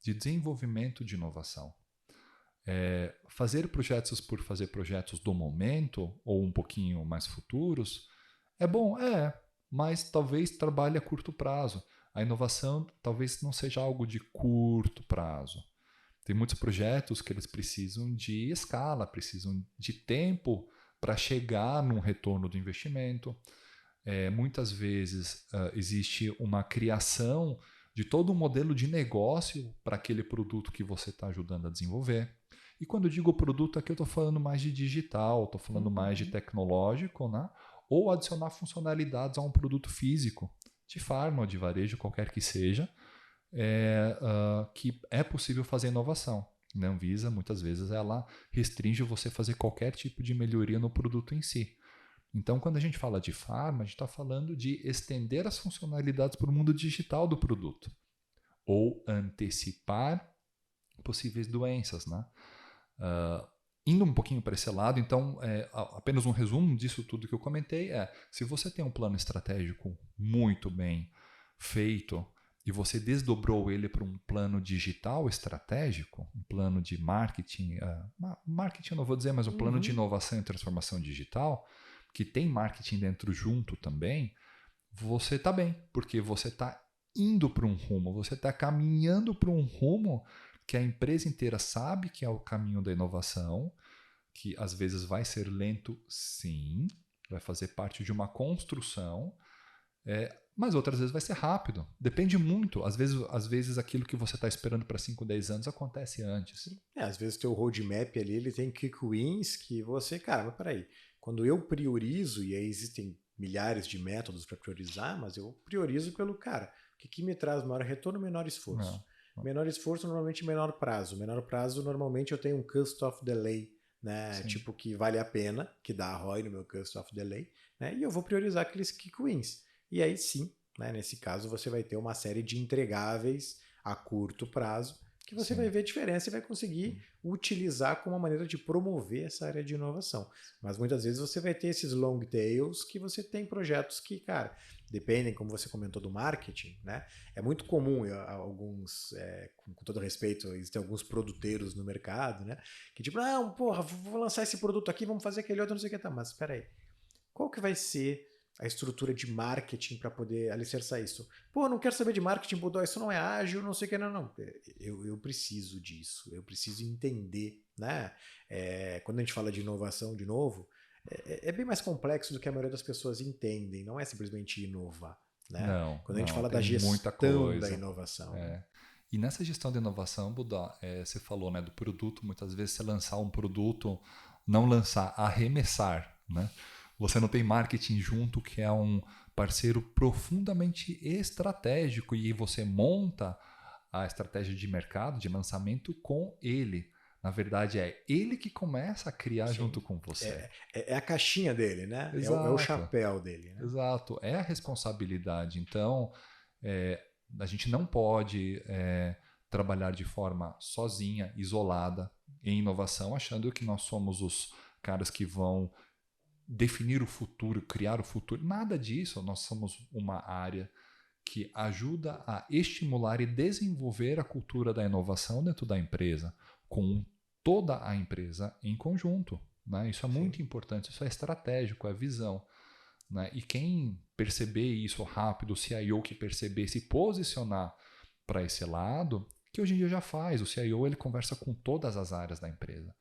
de desenvolvimento de inovação. Fazer projetos por fazer projetos do momento, ou um pouquinho mais futuros, é bom, mas talvez trabalhe a curto prazo. A inovação talvez não seja algo de curto prazo. Tem muitos projetos que eles precisam de escala, precisam de tempo para chegar num retorno do investimento. Muitas vezes existe uma criação de todo um modelo de negócio para aquele produto que você está ajudando a desenvolver. E quando eu digo produto, aqui eu estou falando mais de digital, estou falando mais de tecnológico, né? Ou adicionar funcionalidades a um produto físico, de farma ou de varejo, qualquer que seja, que é possível fazer inovação. A Anvisa, muitas vezes, ela restringe você fazer qualquer tipo de melhoria no produto em si. Então, quando a gente fala de farma, a gente está falando de estender as funcionalidades para o mundo digital do produto, ou antecipar possíveis doenças, né? Indo um pouquinho para esse lado, então, apenas um resumo disso tudo que eu comentei se você tem um plano estratégico muito bem feito e você desdobrou ele para um plano digital estratégico, um plano de marketing, marketing eu não vou dizer, mas um plano de inovação e transformação digital, que tem marketing dentro junto também, você está bem, porque você está indo para um rumo, você está caminhando para um rumo que a empresa inteira sabe que é o caminho da inovação, que às vezes vai ser lento, sim, vai fazer parte de uma construção, mas outras vezes vai ser rápido. Depende muito. Às vezes aquilo que você está esperando para 5, 10 anos acontece antes. Às vezes o teu roadmap ali, ele tem quick wins que você... Cara, mas peraí. Quando eu priorizo, e aí existem milhares de métodos para priorizar, mas eu priorizo pelo cara. O que me traz maior retorno, menor esforço. Não. Menor esforço, normalmente menor prazo. Menor prazo, normalmente eu tenho um cut-off delay, né? Sim. Tipo, que vale a pena, que dá ROI no meu cut-off delay, né? E eu vou priorizar aqueles quick wins. E aí sim, né? Nesse caso, você vai ter uma série de entregáveis a curto prazo, que você vai ver a diferença e vai conseguir utilizar como uma maneira de promover essa área de inovação. Mas muitas vezes você vai ter esses long tails que você tem projetos que, cara, dependem, como você comentou, do marketing, né? É muito comum, alguns, com todo respeito, existem alguns produteiros no mercado, né? Que tipo, não, porra, vou lançar esse produto aqui, vamos fazer aquele outro, não sei o que, tá, mas espera aí. Qual que vai ser a estrutura de marketing para poder alicerçar isso? Pô, não quero saber de marketing, Budó, isso não é ágil, não sei o que, não. Eu preciso disso, eu preciso entender, né? Quando a gente fala de inovação, de novo, é bem mais complexo do que a maioria das pessoas entendem, não é simplesmente inovar, né? Não, quando a gente fala da gestão da inovação. Né? E nessa gestão de inovação, Budó, você falou, né, do produto, muitas vezes você lançar um produto, não lançar, arremessar, né? Você não tem marketing junto, que é um parceiro profundamente estratégico, e você monta a estratégia de mercado, de lançamento com ele. Na verdade, é ele que começa a criar junto com você. É a caixinha dele, né? É o chapéu dele. Né? Exato, é a responsabilidade. Então, a gente não pode trabalhar de forma sozinha, isolada, em inovação, achando que nós somos os caras que vão definir o futuro, criar o futuro. Nada disso. Nós somos uma área que ajuda a estimular e desenvolver a cultura da inovação dentro da empresa, com toda a empresa em conjunto. Né? Isso é muito importante, isso é estratégico, é visão. Né? E quem perceber isso rápido, o CIO que perceber, se posicionar para esse lado, que hoje em dia já faz. O CIO ele conversa com todas as áreas da empresa.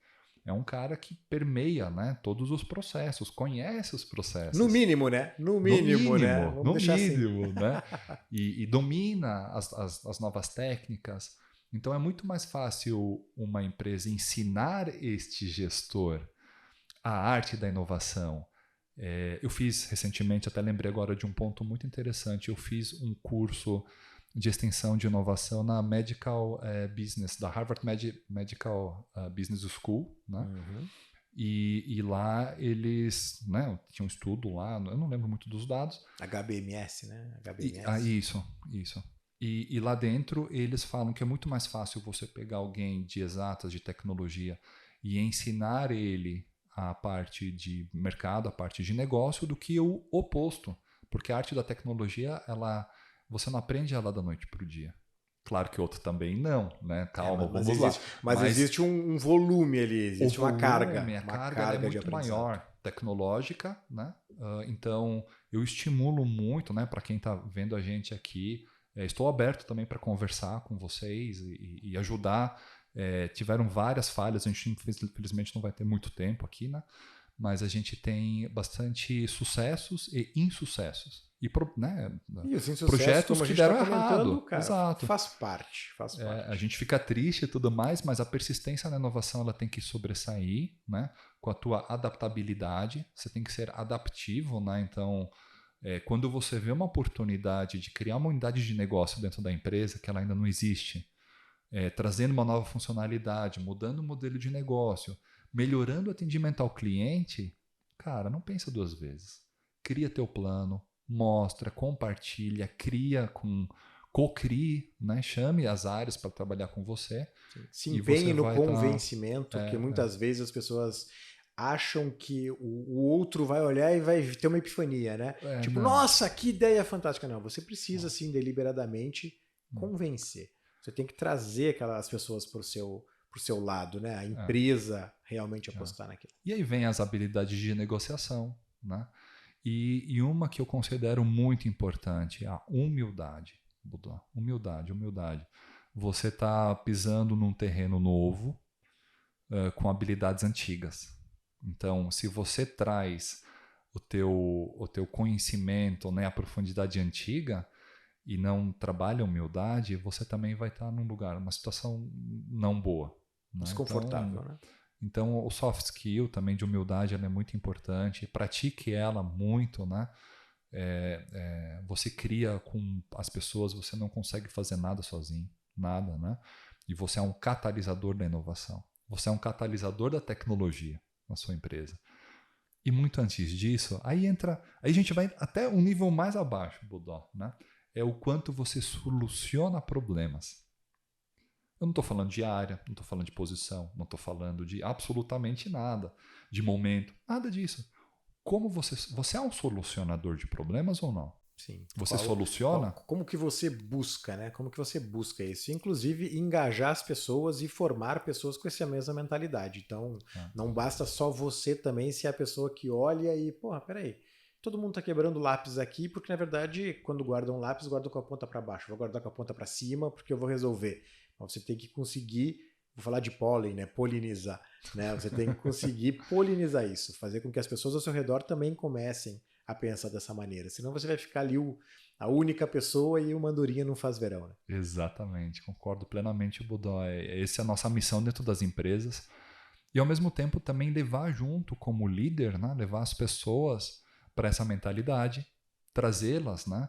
é um cara que permeia, né, todos os processos, conhece os processos. No mínimo, né? No mínimo, né? Vamos deixar assim. Né? E domina as novas técnicas. Então é muito mais fácil uma empresa ensinar este gestor a arte da inovação. Eu fiz recentemente, até lembrei agora de um ponto muito interessante, eu fiz um curso de extensão de inovação na Medical Business, da Harvard Medical Business School, né? Uhum. E lá eles, né, tinha um estudo lá, eu não lembro muito dos dados. HBMS, né? HBMS. Isso. E lá dentro eles falam que é muito mais fácil você pegar alguém de exatas, de tecnologia, e ensinar ele a parte de mercado, a parte de negócio, do que o oposto. Porque a arte da tecnologia, você não aprende ela da noite para o dia. Claro que outro também não, né? Calma, mas vamos lá. Mas existe um volume ali, existe uma carga. A carga é muito maior, tecnológica, né? Então, eu estimulo muito, né, para quem está vendo a gente aqui, estou aberto também para conversar com vocês e ajudar. Tiveram várias falhas, a gente infelizmente não vai ter muito tempo aqui, né? Mas a gente tem bastante sucessos e insucessos. E os insucessos, projetos que deram errado. Cara, exato. Faz parte. A gente fica triste e tudo mais, mas a persistência na inovação ela tem que sobressair, né? Com a tua adaptabilidade. Você tem que ser adaptivo, né? Então, quando você vê uma oportunidade de criar uma unidade de negócio dentro da empresa que ela ainda não existe, trazendo uma nova funcionalidade, mudando o modelo de negócio, melhorando o atendimento ao cliente, cara, não pensa duas vezes. Cria teu plano, mostra, compartilha, co-crie, né? Chame as áreas para trabalhar com você. Se empenhe no convencimento, que muitas vezes as pessoas acham que o outro vai olhar e vai ter uma epifania, né? Tipo, nossa, que ideia fantástica. Não, você precisa, sim, deliberadamente convencer. Você tem que trazer aquelas pessoas para o seu lado, né? A empresa realmente apostar naquilo. E aí vem as habilidades de negociação, né? E uma que eu considero muito importante, a humildade. Humildade. Você está pisando num terreno novo com habilidades antigas. Então, se você traz o teu conhecimento, né, a profundidade antiga, e não trabalha a humildade, você também vai estar num lugar, uma situação não boa. Né? Desconfortável, né? Então, o soft skill também de humildade ela é muito importante. Pratique ela muito, né? Você cria com as pessoas, você não consegue fazer nada sozinho, nada, né? E você é um catalisador da inovação. Você é um catalisador da tecnologia na sua empresa. E muito antes disso, aí a gente vai até um nível mais abaixo, Budó, né? É o quanto você soluciona problemas. Eu não estou falando de área, não estou falando de posição, não estou falando de absolutamente nada, de momento, nada disso. Como você é um solucionador de problemas ou não? Sim. Você soluciona? Como que você busca, né? Como que você busca isso? Inclusive, engajar as pessoas e formar pessoas com essa mesma mentalidade. Então, não basta só você também ser a pessoa que olha e, porra, peraí, todo mundo está quebrando lápis aqui porque, na verdade, quando guarda um lápis, guarda com a ponta para baixo. Vou guardar com a ponta para cima porque eu vou resolver. Mas você tem que conseguir, vou falar de pólen, né? Polinizar. Né? Você tem que conseguir polinizar isso, fazer com que as pessoas ao seu redor também comecem a pensar dessa maneira. Senão você vai ficar ali a única pessoa e uma andorinha não faz verão. Né? Exatamente, concordo plenamente, Budó. Essa é a nossa missão dentro das empresas. E, ao mesmo tempo, também levar junto como líder, né? Levar as pessoas para essa mentalidade, trazê-las, né?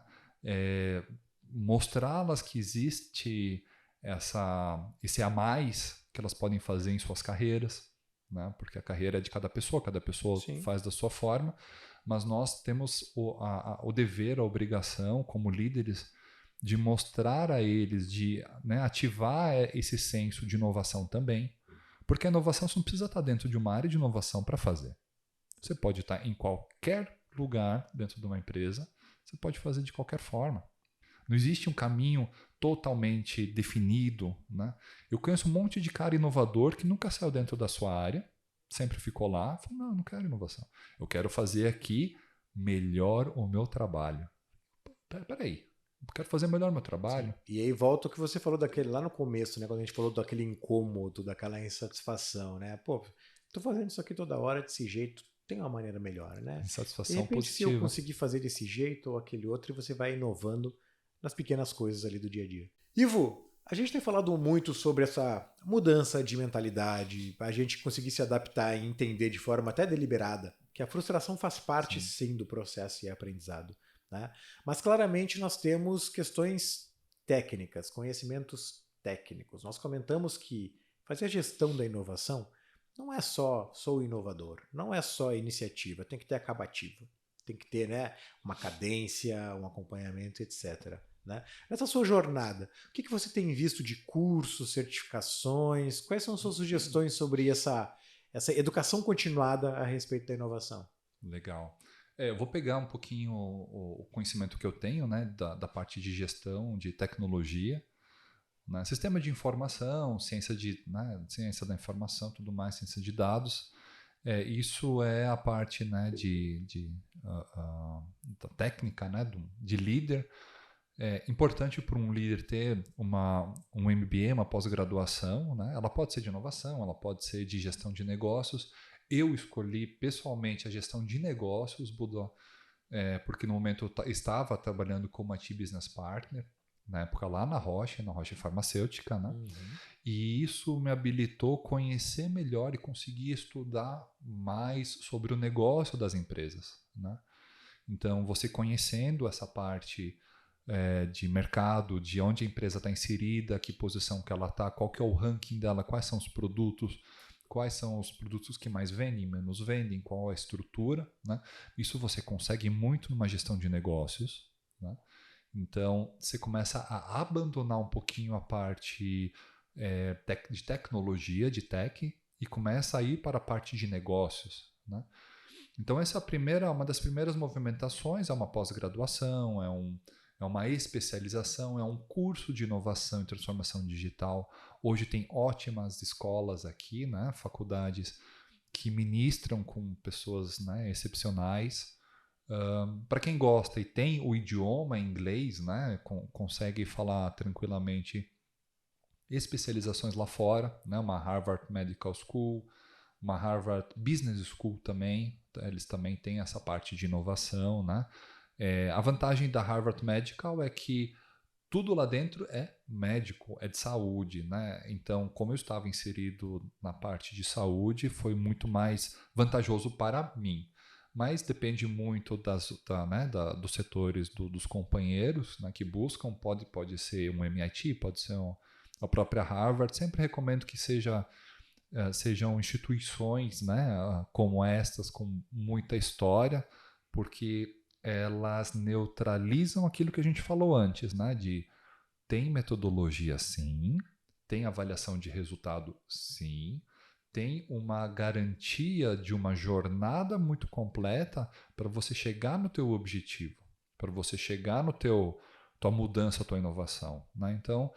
Mostrá-las que existe esse a mais que elas podem fazer em suas carreiras, né? Porque a carreira é de cada pessoa Sim. faz da sua forma, mas nós temos o dever, a obrigação como líderes de mostrar a eles, de, né, ativar esse senso de inovação também, porque a inovação você não precisa estar dentro de uma área de inovação para fazer. Você pode estar em qualquer lugar dentro de uma empresa, você pode fazer de qualquer forma. Não existe um caminho totalmente definido. Né? Eu conheço um monte de cara inovador que nunca saiu dentro da sua área, sempre ficou lá, falou, não quero inovação. Eu quero fazer aqui melhor o meu trabalho. Peraí, eu quero fazer melhor o meu trabalho. Sim. E aí volta o que você falou daquele lá no começo, né? Quando a gente falou daquele incômodo, daquela insatisfação, né? Pô, estou fazendo isso aqui toda hora desse jeito, tem uma maneira melhor, né? De Satisfação repente, se eu positiva. conseguir fazer desse jeito ou aquele outro, você vai inovando nas pequenas coisas ali do dia a dia. Ivo, a gente tem falado muito sobre essa mudança de mentalidade, para a gente conseguir se adaptar e entender de forma até deliberada que a frustração faz parte, sim, do processo e aprendizado, né? Mas claramente nós temos questões técnicas, conhecimentos técnicos. Nós comentamos que fazer a gestão da inovação não é só sou inovador, não é só iniciativa, tem que ter acabativa, tem que ter, né, uma cadência, um acompanhamento, etc. Né? Nessa sua jornada, o que você tem visto de cursos, certificações? Quais são as suas sugestões sobre essa educação continuada a respeito da inovação? Legal. Eu vou pegar um pouquinho o conhecimento que eu tenho, né, da parte de gestão, de tecnologia, né, sistema de informação, ciência da informação, tudo mais, ciência de dados. Isso é a parte, né, da técnica, né, de líder. É importante para um líder ter um MBA, uma pós-graduação, né? Ela pode ser de inovação, ela pode ser de gestão de negócios. Eu escolhi pessoalmente a gestão de negócios, Budó, porque no momento eu estava trabalhando como IT Business Partner, na época lá na Roche Farmacêutica, né? Uhum. E isso me habilitou a conhecer melhor e conseguir estudar mais sobre o negócio das empresas, né? Então, você conhecendo essa parte de mercado, de onde a empresa está inserida, que posição que ela está, qual que é o ranking dela, quais são os produtos que mais vendem, menos vendem, qual a estrutura, né? Isso você consegue muito numa gestão de negócios, né? Então, você começa a abandonar um pouquinho a parte de tecnologia, de tech, e começa a ir para a parte de negócios, né? Então, essa é uma das primeiras movimentações, é uma pós-graduação, é uma especialização, é um curso de inovação e transformação digital. Hoje tem ótimas escolas aqui, né, faculdades que ministram com pessoas, né, excepcionais. Para quem gosta e tem o idioma inglês, né, consegue falar tranquilamente, especializações lá fora, né, uma Harvard Medical School, uma Harvard Business School também, eles também têm essa parte de inovação, né? A vantagem da Harvard Medical é que tudo lá dentro é médico, é de saúde, né? Então, como eu estava inserido na parte de saúde, foi muito mais vantajoso para mim. Mas depende muito dos setores dos companheiros, né, que buscam. Pode ser um MIT, pode ser a própria Harvard. Sempre recomendo que sejam instituições, né, como estas, com muita história, porque elas neutralizam aquilo que a gente falou antes, né, tem metodologia sim, tem avaliação de resultado sim, tem uma garantia de uma jornada muito completa para você chegar no teu objetivo, para você chegar no tua mudança, tua inovação, né? Então,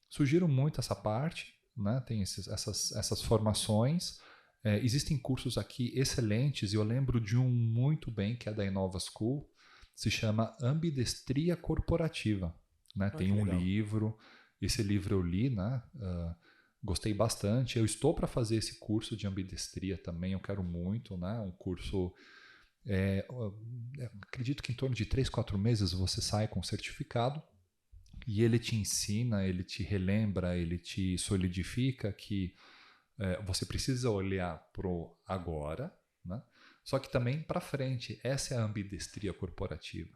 sugiro muito essa parte, né? Tem essas formações. Existem cursos aqui excelentes e eu lembro de um muito bem que é da Inova School, se chama Ambidestria Corporativa, né? Tem um legal. livro, esse livro eu li, né? Gostei bastante. Eu estou para fazer esse curso de ambidestria também, eu quero muito, né? Um curso, acredito que em torno de 3, 4 meses você sai com certificado. E ele te ensina, ele te relembra, ele te solidifica que você precisa olhar para o agora, né? Só que também para frente. Essa é a ambidestria corporativa,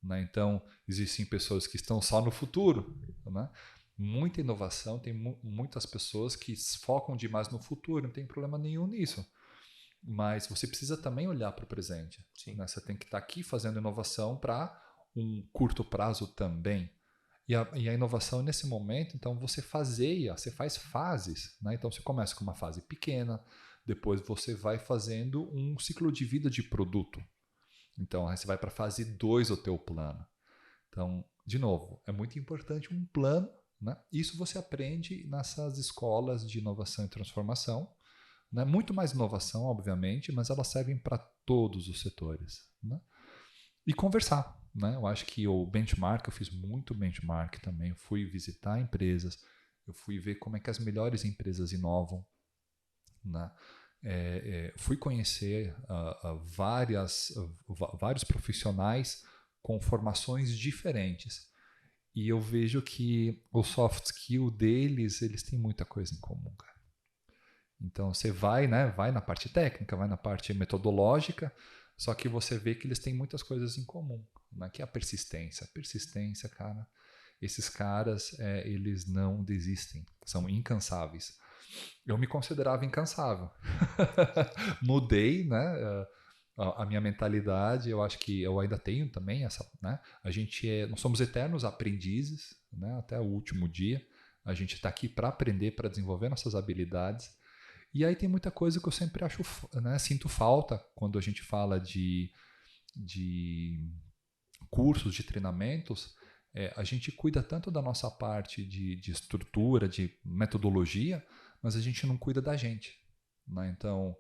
né? Então, existem pessoas que estão só no futuro, né? Muita inovação, tem muitas pessoas que focam demais no futuro, não tem problema nenhum nisso. Mas você precisa também olhar para o presente, né? Você tem que estar aqui fazendo inovação para um curto prazo também. E a inovação nesse momento, então você faz fases, né? Então você começa com uma fase pequena, depois você vai fazendo um ciclo de vida de produto. Então aí você vai para a fase 2 do teu plano. Então, de novo, é muito importante um plano, né? Isso você aprende nessas escolas de inovação e transformação, né? Muito mais inovação, obviamente, mas elas servem para todos os setores, né? E conversar, né? Eu acho que o benchmark, eu fiz muito benchmark também, eu fui visitar empresas, eu fui ver como é que as melhores empresas inovam, né? fui conhecer vários profissionais com formações diferentes. E eu vejo que o soft skill deles, eles têm muita coisa em comum, cara. Então você vai, né, vai na parte técnica, vai na parte metodológica, só que você vê que eles têm muitas coisas em comum, né, que é a persistência. A persistência, cara, esses caras, eles não desistem, são incansáveis. Eu me considerava incansável. Mudei, né, a minha mentalidade, eu acho que eu ainda tenho também essa, né, nós somos eternos aprendizes, né, até o último dia. A gente está aqui para aprender, para desenvolver nossas habilidades. E aí tem muita coisa que eu sempre acho, né, sinto falta quando a gente fala de cursos, de treinamentos. A gente cuida tanto da nossa parte de estrutura, de metodologia, mas a gente não cuida da gente, né? Então,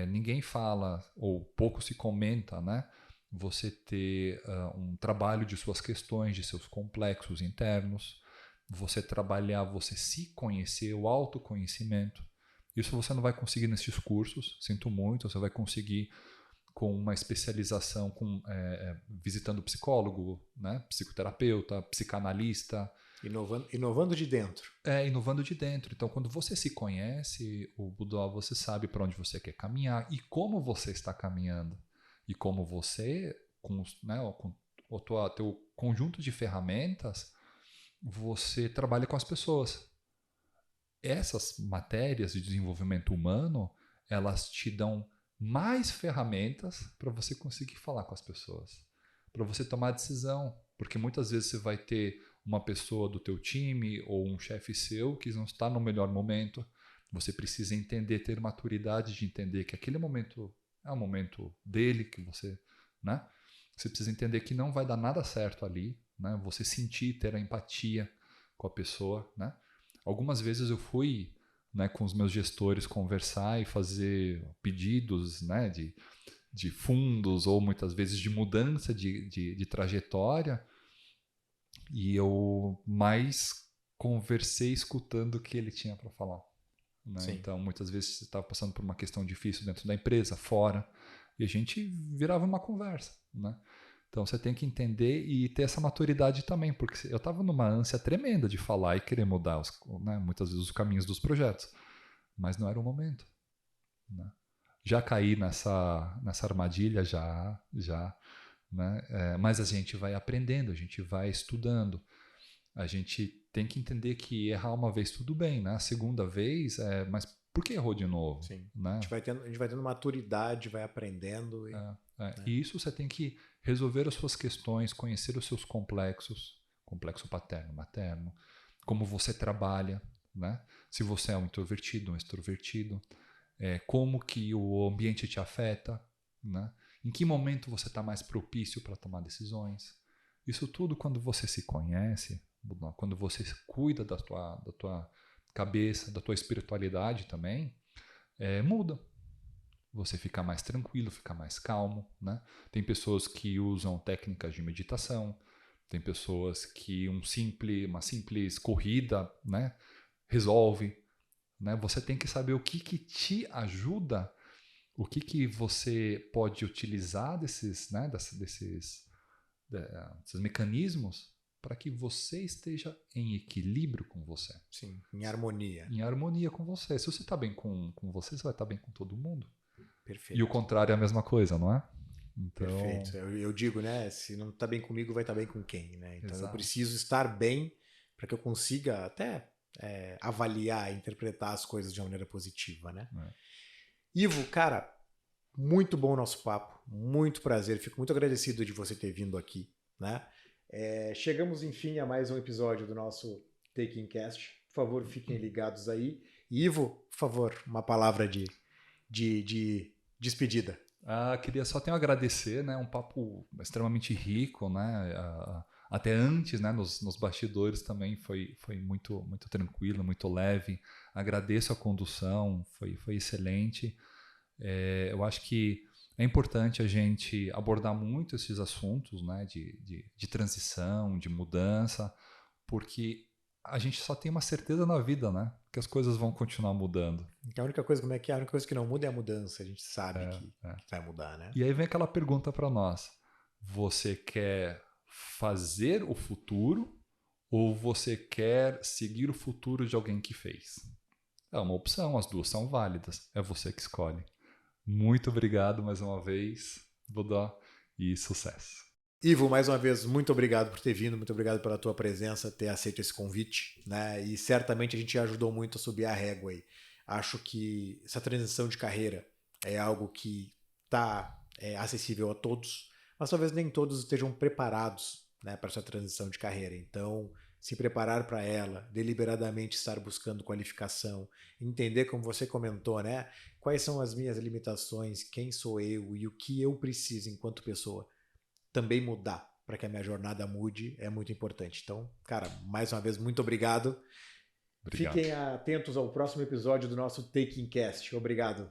ninguém fala, ou pouco se comenta, né? Você ter um trabalho de suas questões, de seus complexos internos, você trabalhar, você se conhecer, o autoconhecimento. Isso você não vai conseguir nesses cursos, sinto muito, você vai conseguir com uma especialização, visitando psicólogo, né, psicoterapeuta, psicanalista. Inovando de dentro. Inovando de dentro. Então, quando você se conhece, o Buda, você sabe para onde você quer caminhar e como você está caminhando. E como você, com o teu conjunto de ferramentas, você trabalha com as pessoas. Essas matérias de desenvolvimento humano, elas te dão mais ferramentas para você conseguir falar com as pessoas, para você tomar decisão, porque muitas vezes você vai ter uma pessoa do teu time ou um chefe seu que não está no melhor momento. Você precisa entender, ter maturidade de entender que aquele momento é o momento dele, que você, né? Você precisa entender que não vai dar nada certo ali, né? Você sentir, ter a empatia com a pessoa, né? Algumas vezes eu fui, né, com os meus gestores conversar e fazer pedidos, né, de fundos ou muitas vezes de mudança de trajetória, e eu mais conversei escutando o que ele tinha para falar, né? Então muitas vezes você estava passando por uma questão difícil dentro da empresa, fora, e a gente virava uma conversa, né? Então você tem que entender e ter essa maturidade também, porque eu estava numa ânsia tremenda de falar e querer mudar, né, muitas vezes, os caminhos dos projetos, mas não era o momento, né? Já caí nessa armadilha, já, né? Mas a gente vai aprendendo, a gente vai estudando, a gente tem que entender que errar uma vez tudo bem, né? A segunda vez, mas por que errou de novo? Sim. Né? A gente vai tendo maturidade, vai aprendendo. Né? E isso você tem que resolver as suas questões, conhecer os seus complexos, complexo paterno, materno, como você trabalha, né? Se você é um introvertido, um extrovertido, como que o ambiente te afeta, né? Em que momento você está mais propício para tomar decisões. Isso tudo, quando você se conhece, quando você cuida da tua cabeça, da tua espiritualidade também, muda. Você fica mais tranquilo, fica mais calmo, né? Tem pessoas que usam técnicas de meditação, tem pessoas que uma simples corrida, né, resolve, né? Você tem que saber o que te ajuda, o que você pode utilizar desses, né, desses mecanismos para que você esteja em equilíbrio com você. Sim, em harmonia. Em harmonia com você. Se você está bem com você, você vai estar bem com todo mundo. Perfeito. E o contrário é a mesma coisa, não é? Então... Perfeito. Eu digo, né? Se não está bem comigo, vai estar bem com quem, né? Então Exato. Eu preciso estar bem para que eu consiga até avaliar, interpretar as coisas de uma maneira positiva, né? Ivo, cara, muito bom o nosso papo, muito prazer. Fico muito agradecido de você ter vindo aqui, né? Chegamos, enfim, a mais um episódio do nosso Taking Cast. Por favor, fiquem ligados aí. Ivo, por favor, uma palavra de despedida. Queria só agradecer, né? Um papo extremamente rico, né? Até antes, né? Nos bastidores também foi muito, muito tranquilo, muito leve. Agradeço a condução, foi excelente. Eu acho que é importante a gente abordar muito esses assuntos, né? De transição, de mudança, porque a gente só tem uma certeza na vida, né? Que as coisas vão continuar mudando. A única coisa, como é que é? A única coisa que não muda é a mudança. A gente sabe que É. vai mudar, né? E aí vem aquela pergunta para nós. Você quer fazer o futuro ou você quer seguir o futuro de alguém que fez? É uma opção, as duas são válidas. É você que escolhe. Muito obrigado mais uma vez, Budó, e sucesso. Ivo, mais uma vez, muito obrigado por ter vindo, muito obrigado pela tua presença, ter aceito esse convite, né? E certamente a gente ajudou muito a subir a régua aí. Acho que essa transição de carreira é algo que está acessível a todos, mas talvez nem todos estejam preparados, né, para essa transição de carreira. Então, se preparar para ela, deliberadamente estar buscando qualificação, entender, como você comentou, né, quais são as minhas limitações, quem sou eu e o que eu preciso enquanto pessoa também mudar para que a minha jornada mude é muito importante. Então, cara, mais uma vez, muito obrigado. Obrigado. Fiquem atentos ao próximo episódio do nosso Taking Cast. Obrigado.